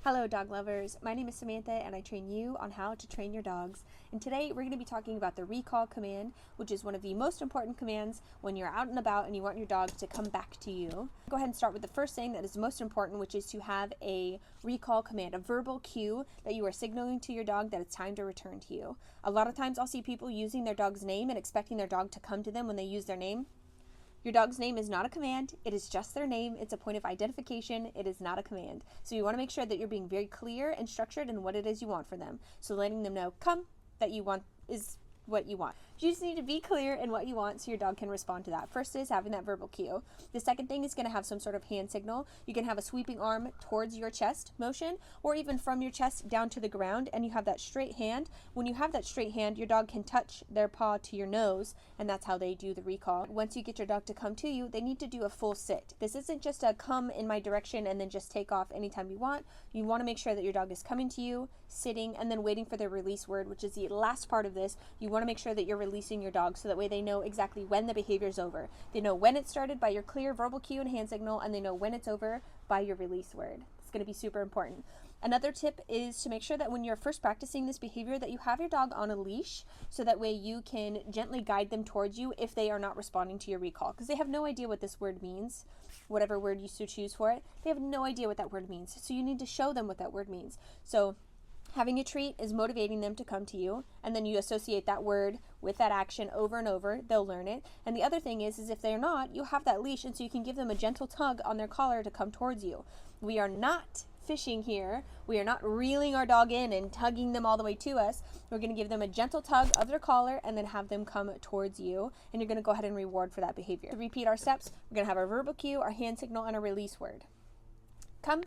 Hello dog lovers, my name is Samantha and I train you on how to train your dogs. And today we're going to be talking about the recall command, which is one of the most important commands when you're out and about and you want your dog to come back to you. Go ahead and start with the first thing that is most important, which is to have a recall command, a verbal cue that you are signaling to your dog that it's time to return to you. A lot of times I'll see people using their dog's name and expecting their dog to come to them when they use their name. Your dog's name is not a command, it is just their name. It's a point of identification, it is not a command. So you want to make sure that you're being very clear and structured in what it is you want for them. So letting them know, come, that you want is what you want. You just need to be clear in what you want so your dog can respond to that. First is having that verbal cue. The second thing is going to have some sort of hand signal. You can have a sweeping arm towards your chest motion, or even from your chest down to the ground, and you have that straight hand. When you have that straight hand, your dog can touch their paw to your nose, and that's how they do the recall. Once you get your dog to come to you, they need to do a full sit. This isn't just a come in my direction and then just take off anytime you want. You want to make sure that your dog is coming to you, sitting, and then waiting for their release word, which is the last part of this. You want to make sure that you're releasing your dog so that way they know exactly when the behavior is over. They know when it started by your clear verbal cue and hand signal, and they know when it's over by your release word. It's going to be super important. Another tip is to make sure that when you're first practicing this behavior that you have your dog on a leash so that way you can gently guide them towards you if they are not responding to your recall, because they have no idea what this word means, whatever word you choose for it. They have no idea what that word means, so you need to show them what that word means. So having a treat is motivating them to come to you, and then you associate that word with that action over and over. They'll learn it. And the other thing is if they're not, you have that leash, and so you can give them a gentle tug on their collar to come towards you. We are not fishing here. We are not reeling our dog in and tugging them all the way to us. We're going to give them a gentle tug of their collar and then have them come towards you, and you're going to go ahead and reward for that behavior. To repeat our steps, we're going to have our verbal cue, our hand signal, and a release word. Come,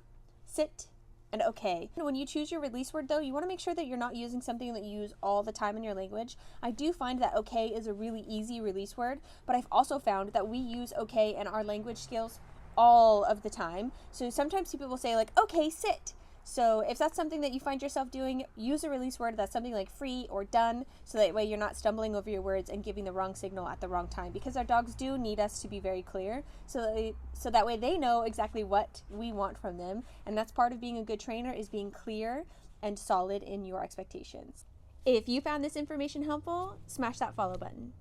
sit, and okay. When you choose your release word though, you want to make sure that you're not using something that you use all the time in your language. I do find that okay is a really easy release word, but I've also found that we use okay in our language skills all of the time. So sometimes people will say like, okay, sit. So if that's something that you find yourself doing, use a release word that's something like free or done, so that way you're not stumbling over your words and giving the wrong signal at the wrong time, because our dogs do need us to be very clear so that way they know exactly what we want from them. And that's part of being a good trainer, is being clear and solid in your expectations. If you found this information helpful, smash that follow button.